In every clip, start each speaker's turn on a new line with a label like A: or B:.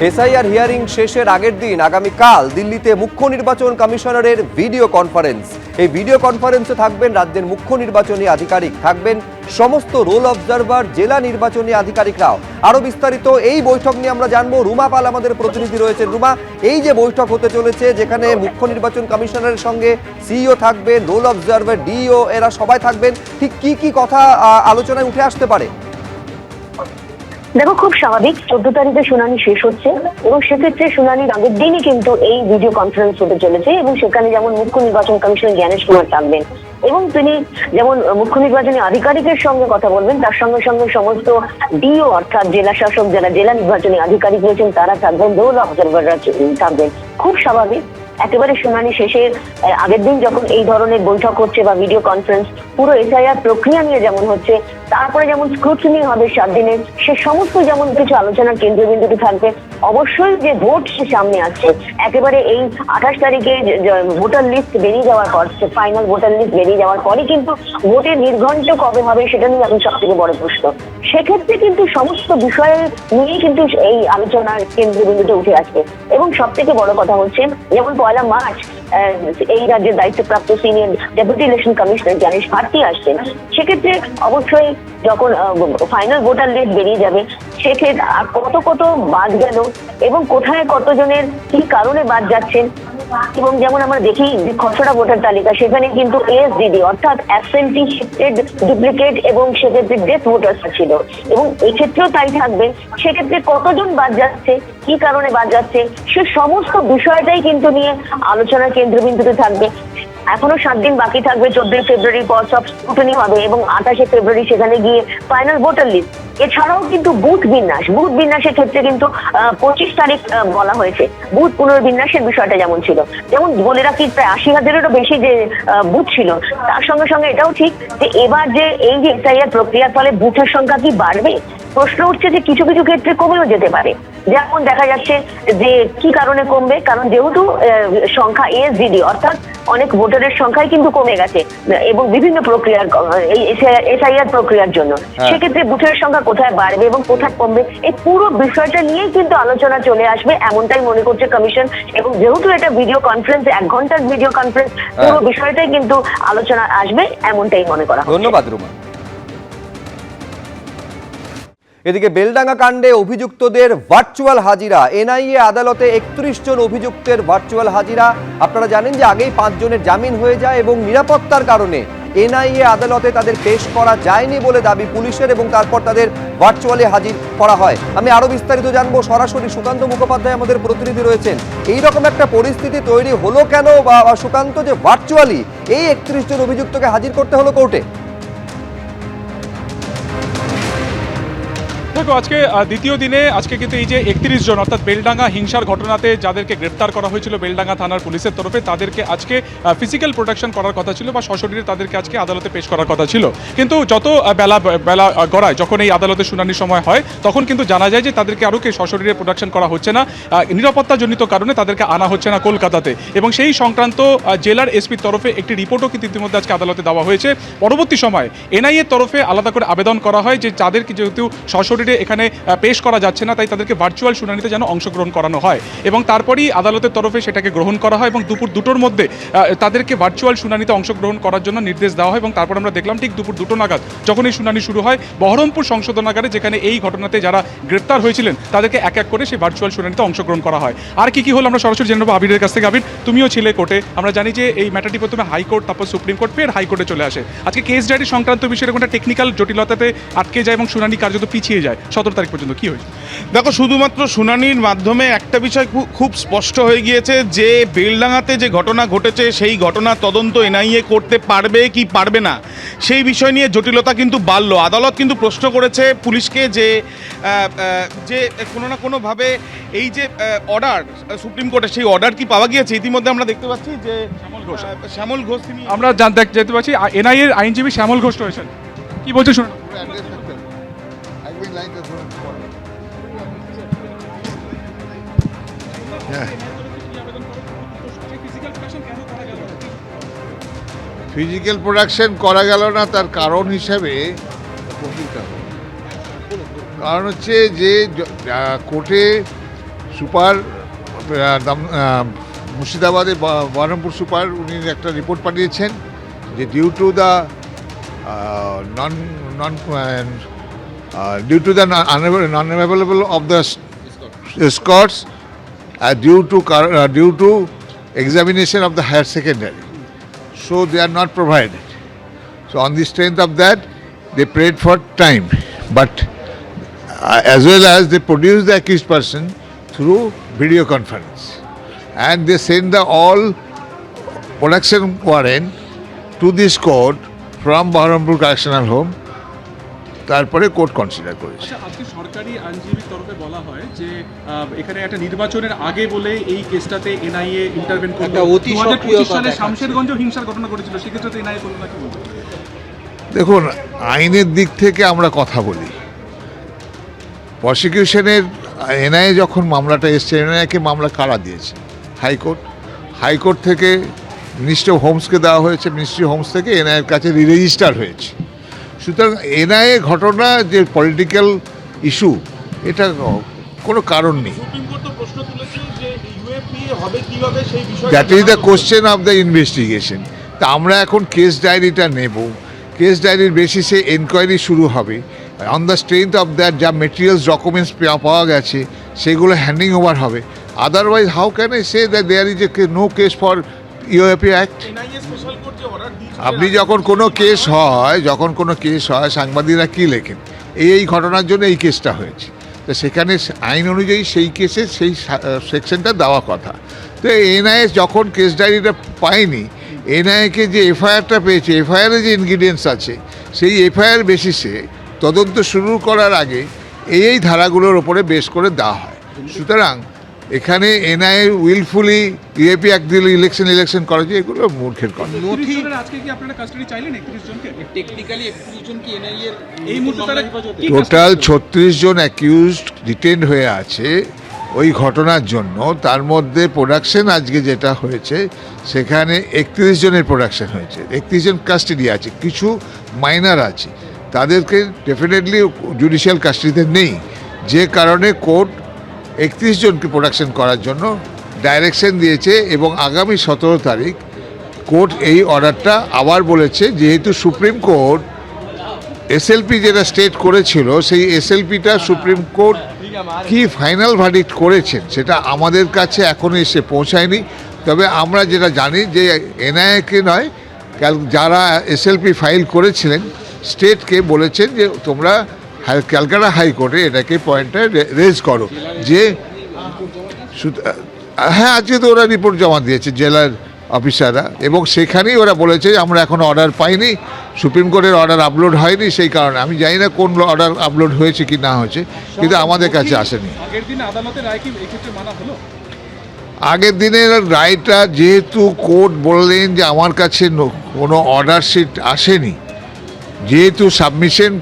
A: SIR hearing শেষের আগের দিন আগামীকাল দিল্লিতে মুখ্য নির্বাচন কমিশনারের ভিডিও কনফারেন্স। এই ভিডিও কনফারেন্সে থাকবেন রাজ্যের মুখ্য নির্বাচনী আধিকারিক, থাকবেন সমস্ত রোল অবজারভার, জেলা নির্বাচনী আধিকারিকরাও। আরো বিস্তারিত এই বৈঠক নিয়ে আমরা জানবো। রুমা পাল আমাদের প্রতিনিধি রয়েছেন। রুমা, এই যে বৈঠক হতে চলেছে যেখানে মুখ্য নির্বাচন কমিশনারের সঙ্গে সিইও থাকবেন, রোল অবজারভার, ডিও, এরা সবাই থাকবেন, ঠিক কি কি কথা আলোচনায় উঠে আসতে পারে?
B: দেখো, খুব স্বাভাবিক, 14 তারিখে শুনানি শেষ হচ্ছে এবং সেক্ষেত্রে শুনানির আগের দিনই কিন্তু এই ভিডিও কনফারেন্স হতে চলেছে এবং সেখানে যেমন মুখ্য নির্বাচন কমিশনার জ্ঞানেশ কুমার থাকবেন এবং তিনি যেমন মুখ্য নির্বাচনী আধিকারিকের সঙ্গে কথা বলবেন, তার সঙ্গে সঙ্গে সমস্ত ডিও অর্থাৎ জেলা শাসক, যারা জেলা নির্বাচনী আধিকারিক রয়েছেন তারা থাকবেন, রোল অবজারভাররা থাকবেন। খুব স্বাভাবিক, একেবারে শুনানি শেষের আগের দিন যখন এই ধরনের বৈঠক হচ্ছে বা ভিডিও কনফারেন্স, পুরো এসআইআর প্রক্রিয়া নিয়ে যেমন হচ্ছে, তারপরে যেমন স্ক্রুটিনি হবে 7 দিনের, সে সমস্ত যেমন কিছু আলোচনার কেন্দ্রবিন্দুতে থাকবে। অবশ্যই যে ভোট সামনে আসছে, একেবারে এই 28 তারিখে ভোটার লিস্ট বেরিয়ে যাওয়ার পর, ফাইনাল ভোটার লিস্ট বেরিয়ে যাওয়ার পরে কিন্তু ভোটের নির্ঘণ্ট কবে হবে সেটা নিয়ে এখন সব থেকে বড় প্রশ্ন। সেক্ষেত্রে কিন্তু সমস্ত বিষয়ে নিয়ে কিন্তু এই আলোচনার কেন্দ্রবিন্দুতে উঠে আসবে এবং সব থেকে বড় কথা হচ্ছে যেমন 1 মার্চ এই রাজ্যের দায়িত্বপ্রাপ্ত senior deputy election commissioner Gyanesh Bharati আসছেন। সেক্ষেত্রে অবশ্যই যখন ফাইনাল ভোটার লিস্ট বেরিয়ে যাবে, সেক্ষেত্রে আর কত কত বাদ গেল এবং কোথায় কতজনের কি কারণে বাদ যাচ্ছেন, এবং যেমন আমরা দেখি যে খসড়া ভোটার তালিকা, সেখানে কিন্তু এসডিডি অর্থাৎ অ্যাবসেন্টি, শিফটেড, ডুপ্লিকেট এবং সেক্ষেত্রে ডেথ ভোটার্স ছিল এবং এক্ষেত্রেও তাই থাকবে। সেক্ষেত্রে কতজন বাদ যাচ্ছে, কি কারণে বাদ যাচ্ছে, সে সমস্ত বিষয়টাই কিন্তু নিয়ে আলোচনার কেন্দ্রবিন্দুতে থাকবে। এখনো 7 দিন বাকি থাকবে, 14 ফেব্রুয়ারির পর সব স্ক্রুটিনি হবে এবং 28 ফেব্রুয়ারি সেখানে গিয়ে ফাইনাল ভোটার লিস্ট। এছাড়াও কিন্তু বুথ বিন্যাসের ক্ষেত্রে কিন্তু 25 তারিখ বলা হয়েছে। বুথ পুনর্বিন্যাসের বিষয়টা যেমন ছিল, যেমন বলে রাখি প্রায় 80,000-এরও বেশি যে বুথ ছিল, তার সঙ্গে সঙ্গে এটাও ঠিক যে এবার যে এই যে এসআইআর প্রক্রিয়ার ফলে বুথের সংখ্যা কি বাড়বে, প্রশ্ন উঠছে যে কিছু কিছু ক্ষেত্রে কমেও যেতে পারে। যেমন দেখা যাচ্ছে যে কি কারণে কমবে, কারণ যেহেতু সংখ্যা এসডিডি অর্থাৎ অনেক ভোটারের সংখ্যাই কিন্তু কমে গেছে এবং বিভিন্ন প্রক্রিয়ার এই এসআইআর প্রক্রিয়ার জন্য, সেক্ষেত্রে বুথের সংখ্যা কোথায় বাড়বে এবং কোথায় কমবে, এই পুরো বিষয়টা নিয়েই কিন্তু আলোচনা চলে আসবে, এমনটাই মনে করছে কমিশন। এবং যেহেতু এটা ভিডিও কনফারেন্স, 1 ঘন্টার ভিডিও কনফারেন্স, পুরো বিষয়টাই কিন্তু আলোচনা আসবে, এমনটাই মনে করা।
A: ধন্যবাদ রুমা। এদিকে বেলডাঙ্গা কাণ্ডে অভিযুক্তদের ভার্চুয়াল হাজিরা, এনআইএ আদালতে 31 জন অভিযুক্তের ভার্চুয়াল হাজিরা। আপনারা জানেন যে আগেই 5 জনের জামিন হয়ে যায় এবং নিরাপত্তার কারণে এনআইএ আদালতে তাদের পেশ করা যায়নি বলে দাবি পুলিশের এবং তারপর তাদের ভার্চুয়ালি হাজির করা হয়। আমি আরো বিস্তারিত জানবো, সরাসরি সুকান্ত মুখোপাধ্যায় আমাদের প্রতিনিধি রয়েছেন। এইরকম একটা পরিস্থিতি তৈরি হলো কেন, বা সুকান্ত, যে ভার্চুয়ালি এই 31 জন অভিযুক্তকে হাজির করতে হলো কোর্টে?
C: দেখো, আজকে দ্বিতীয় দিনে আজকে কিন্তু এই যে 31 জন অর্থাৎ বেলডাঙ্গা হিংসার ঘটনাতে যাদেরকে গ্রেপ্তার করা হয়েছিল বেলডাঙ্গা থানার পুলিশের তরফে, তাদেরকে আজকে ফিজিক্যাল প্রোটেকশন করার কথা ছিল বা সশরীরে তাদেরকে আজকে আদালতে পেশ করার কথা ছিল। কিন্তু যত বেলা গড়ায়, যখন এই আদালতে শুনানির সময় হয়, তখন কিন্তু জানা যায় যে তাদেরকে আরও সশরীরে প্রোটেকশন করা হচ্ছে না, নিরাপত্তাজনিত কারণে তাদেরকে আনা হচ্ছে না কলকাতাতে। এবং সেই সংক্রান্ত জেলার এসপির তরফে একটি রিপোর্টও কিন্তু ইতিমধ্যে আজকে আদালতে দেওয়া হয়েছে। পরবর্তী সময় এনআইএর তরফে আলাদা করে আবেদন করা হয় যে যাদেরকে যেহেতু সশরীরে এখানে পেশ করা যাচ্ছে না, তাই তাদেরকে ভার্চুয়াল শুনানিতে যেন অংশগ্রহণ করানো হয় এবং তারপরেই আদালতের তরফে সেটাকে গ্রহণ করা হয় এবং দুপুর 2টোর মধ্যে তাদেরকে ভার্চুয়াল শুনানিতে অংশগ্রহণ করার জন্য নির্দেশ দেওয়া হয়। এবং তারপর আমরা দেখলাম ঠিক দুপুর 2টো নাগাদ যখন এই শুনানি শুরু হয়, বহরমপুর সংশোধনাগারে, যেখানে এই ঘটনাতে যারা গ্রেপ্তার হয়েছিলেন তাদেরকে এক এক করে সেই ভার্চুয়াল শুনানিতে অংশগ্রহণ করা হয়। আর কি হলো আমরা সরাসরি জেনে নেব আবিরের কাছ থেকে। আবির, তুমিও ছিলে কোর্টে। আমরা জানি যে এই ম্যাটারটি প্রথমে হাইকোর্ট, তারপর সুপ্রিম কোর্ট, ফের হাইকোর্টে চলে আসে। আজকে কেস ডায়েরি সংক্রান্ত বিষয়ে একটা টেকনিক্যাল জটিলতাতে আটকে যায় এবং শুনানি কার্যত পিছিয়ে যায় 17 তারিখ পর্যন্ত। কি হয়েছে?
D: দেখো, শুধুমাত্র শুনানির মাধ্যমে একটা বিষয় খুব স্পষ্ট হয়ে গিয়েছে যে বেলডাঙ্গাতে যে ঘটনা ঘটেছে সেই ঘটনার তদন্ত এনআইএ করতে পারবে কি পারবে না, সেই বিষয় নিয়ে জটিলতা কিন্তু বাড়ল। আদালত কিন্তু প্রশ্ন করেছে পুলিশকে যে কোনো না কোনোভাবে এই যে অর্ডার সুপ্রিম কোর্টের, সেই অর্ডার কি পাওয়া গিয়েছে? ইতিমধ্যে আমরা দেখতে পাচ্ছি যে শ্যামল ঘোষ তিনি,
C: আমরা দেখতে পাচ্ছি এনআইএর আইনজীবী শ্যামল ঘোষ রয়েছেন। কি বলছে শুনুন।
E: ফিজিক্যাল প্রোডাকশন করা গেল না, তার কারণ হিসাবে কারণ হচ্ছে যে কোর্টে সুপার মুর্শিদাবাদে বহরমপুর সুপার উনি একটা রিপোর্ট পাঠিয়েছেন যে due to the non available of the escorts due to examination of the higher secondary. So they are not provided. So on the strength of that, they prayed for time. But as well as they produced the accused person through video conference. And they sent the all production warrant to this court from Bahrampur Correctional Home. তারপরে court consider করেছে।
C: আচ্ছা, আজকে সরকারি আইনজীবীর তরফে বলা হয় যে এখানে একটা নির্বাচনের আগে বলে এই কেসটাতে এনআইএ ইন্টারভেন করবে। 2025 সালে শামশেরগঞ্জ হিংসার ঘটনা ঘটেছিল, সেক্ষেত্রে তো এনআইএ করলো না, কি বলবো?
E: দেখুন, আইনের দিক থেকে আমরা কথা বলি। প্রসিকিউশনের এনআইএ যখন মামলাটা এসছে, এনআইএকে মামলা কারা দিয়েছে? হাইকোর্ট। হাইকোর্ট থেকে মিনিস্ট্রি অফ হোমসকে দেওয়া হয়েছে, মিনিস্ট্রি অফ হোমস থেকে এনআইএর কাছে রিরেজিস্টার হয়েছে। সুতরাং এনআইএ ঘটনা যে পলিটিক্যাল ইস্যু, এটা কোনো কারণ নেই। That is the question of the investigation. তা আমরা এখন কেস ডায়েরিটা নেব, কেস ডায়েরির বেসিসে এনকোয়ারি শুরু হবে। On the strength of that যা মেটেরিয়ালস ডকুমেন্টস পাওয়া গেছে সেগুলো হ্যান্ডিং ওভার হবে। Otherwise how can I say that there is a no case for UAP act? আপনি যখন কোনো কেস হয় সাংবাদিকরা কী লেখেন, এই ঘটনার জন্য এই কেসটা হয়েছে, তো সেখানে আইন অনুযায়ী সেই কেসে সেই সেকশনটা দেওয়া কথা। তো এনআইএ যখন কেস ডায়েরিটা পায়নি, এনআইএকে যে এফআইআরটা পেয়েছে, এফআইআরে যে ইনগ্রিডিয়েন্টস আছে, সেই এফআইআর বেসিসে তদন্ত শুরু করার আগে এই ধারাগুলোর ওপরে বেশ করে দেওয়া হয়। সুতরাং এখানে এনআইএ উইলফুলি ইউএপি অ্যাক্ট দিলে ইলেকশন করা যায়, এগুলো মূর্খের কথা। টোটাল 36 জন অ্যাকিউজড ডিটেইনড হয়ে আছে ওই ঘটনার জন্য। তার মধ্যে প্রোডাকশন আজকে যেটা হয়েছে, সেখানে 31 জনের প্রোডাকশন হয়েছে, 31 জন কাস্টাডি আছে, কিছু মাইনার আছে, তাদেরকে ডেফিনেটলি জুডিশিয়াল কাস্টাডিতে নেই, যে কারণে কোর্ট 31 জনকে প্রোডাকশন করার জন্য ডাইরেকশন দিয়েছে। এবং আগামী 17 তারিখ কোর্ট এই অর্ডারটা আবার বলেছে, যেহেতু সুপ্রিম কোর্ট এসএলপি যেটা স্টেট করেছিল, সেই এসএলপিটা সুপ্রিম কোর্ট কি ফাইনাল ভার্ডিক্ট করেছেন সেটা আমাদের কাছে এখনো এসে পৌঁছায়নি। তবে আমরা যেটা জানি যে এনআইএকে নয়, যারা এসএলপি ফাইল করেছিলেন স্টেটকে বলেছেন যে তোমরা ক্যালকাটা হাইকোর্টে এটাকে পয়েন্টটা রেজ করো, যে হ্যাঁ আজকে তো ওরা রিপোর্ট জমা দিয়েছে জেলার অফিসাররা, এবং সেখানেই ওরা বলেছে আমরা এখন অর্ডার পাইনি, সুপ্রিম কোর্টের অর্ডার আপলোড হয়নি, সেই কারণে আমি জানি না কোন অর্ডার আপলোড হয়েছে কি না হয়েছে, কিন্তু আমাদের কাছে আসেনি। আগের দিনের রায়টা যেহেতু কোর্ট বললেন যে আমার কাছে কোনো অর্ডার শিট আসেনি, যেহেতু সাবমিশন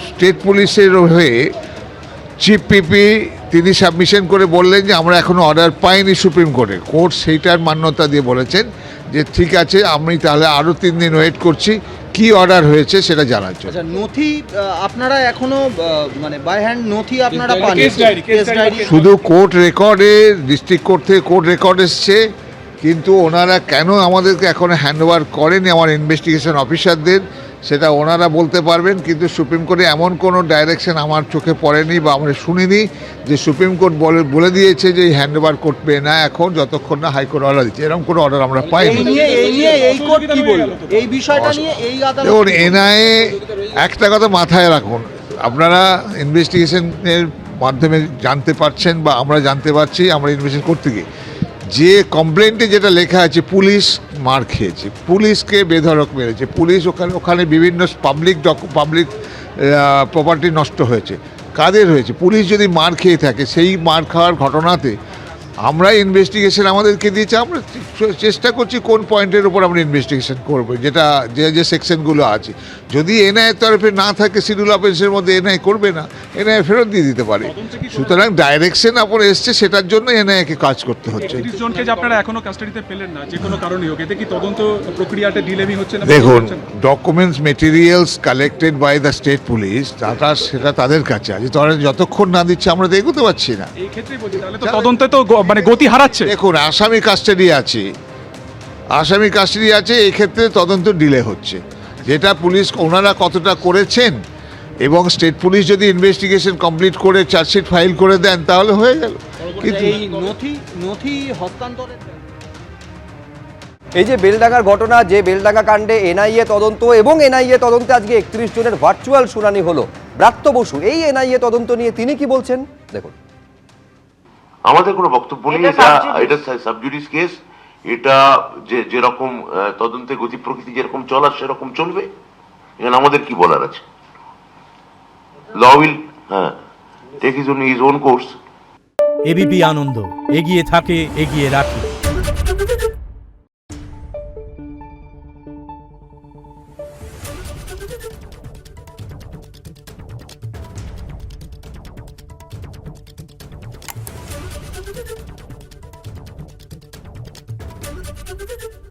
E: স্টেট পুলিশের হয়ে চিফ পিপি তিনি সাবমিশন করে বললেন যে আমরা এখনও অর্ডার পাইনি সুপ্রিম কোর্টে, কোর্ট সেইটার মান্যতা দিয়ে বলেছেন যে ঠিক আছে, আমি তাহলে আরও 3 দিন ওয়েট করছি কি অর্ডার হয়েছে সেটা জানার জন্য।
F: আচ্ছা, নথি আপনারা এখনো মানে বাই হ্যান্ড নথি আপনারা পান?
E: শুধু কোর্ট রেকর্ডে, ডিস্ট্রিক্ট কোর্ট থেকে কোর্ট রেকর্ড এসছে, কিন্তু ওনারা কেন আমাদেরকে এখনো হ্যান্ড ওভার করেনি আমার ইনভেস্টিগেশন অফিসারদের, সেটা ওনারা বলতে পারবেন। কিন্তু সুপ্রিম কোর্টে এমন কোনো ডাইরেকশন আমার চোখে পড়েনি বা আমরা শুনিনি যে সুপ্রিম কোর্ট বলে দিয়েছে যে হ্যান্ড ওভার করবে না এখন যতক্ষণ না হাইকোর্ট অর্ডার দিচ্ছে, এরকম কোনো অর্ডার আমরা পাইনি। দেখুন, এনআইএ একটা কথা মাথায় রাখুন, আপনারা ইনভেস্টিগেশনের মাধ্যমে জানতে পারছেন বা আমরা জানতে পারছি, আমরা ইনভেস্টিগেশন করতে গিয়ে যে কমপ্লেন্টে যেটা লেখা আছে পুলিশ মার খেয়েছে, পুলিশকে বেধড়ক মেরেছে, পুলিশ ওখানে বিভিন্ন পাবলিক প্রপার্টি নষ্ট হয়েছে, কাদের হয়েছে? পুলিশ যদি মার খেয়ে থাকে, সেই মার খাওয়ার ঘটনাতে আমরা ইনভেস্টিগেশন আমাদেরকে দিয়েছে, আমরা চেষ্টা করছি কোন পয়েন্টের উপর আমরা ইনভেস্টিগেশন করব, যেটা যে সেকশনগুলো আছে। যদি এনআইএর তরফে না থাকে শিডিউল অফেন্সের মধ্যে, এনআই করবে না, এনআই ফেরত দিয়ে দিতে পারে। সুতরাং ডাইরেকশন আপনার এসছে, সেটার জন্য এনআইকে কাজ করতে হচ্ছে।
C: 30 জনকে যে আপনারা এখনো কাস্টাডিতে পেলেন না, যে কোনো কারণে হোক, এতে কি তদন্ত প্রক্রিয়াটা ডিলেমি হচ্ছে না?
E: দেখুন, documents materials collected by the state police, সেটা তাদের কাছে আছে। তারা যতক্ষণ না দিচ্ছে আমরা তো এগোতে পারছি না।
C: এই ক্ষেত্রেই বলছি, তাহলে তো তদন্তে তো মানে গতি হারাচ্ছে।
E: দেখুন, আসামি কাস্টাডি আছে, এই ক্ষেত্রে তদন্ত ডিলে হচ্ছে। যেটা পুলিশ ওনারা কতটা করেছেন, এবং স্টেট পুলিশ যদি ইনভেস্টিগেশন কমপ্লিট করে চার্জশিট ফাইল করে দেন তাহলে হয়ে গেল। কিন্তু
F: এই নথি হস্তান্তরের
A: এই যে বেলডাঙ্গার ঘটনা, যে বেলডাঙ্গা কাণ্ডে এনআইএ তদন্ত এবং এনআইএ তদন্তে আজকে 31 জনের ভার্চুয়াল শুনানি হলো। ব্রাত্য বসু এই এনআইএ তদন্ত নিয়ে তিনি কি বলছেন দেখুন।
G: আমাদের কোনো বক্তব্য নেই, এটা সাবজুডিস কেস। এটা যেরকম তদন্তের গতি প্রকৃতি যেরকম চলার সেরকম চলবে। এখানে আমাদের কি বলার আছে? Law will take his own course.
H: ABP Ananda, এগিয়ে থাকে, এগিয়ে রাখে।
I: Thank you.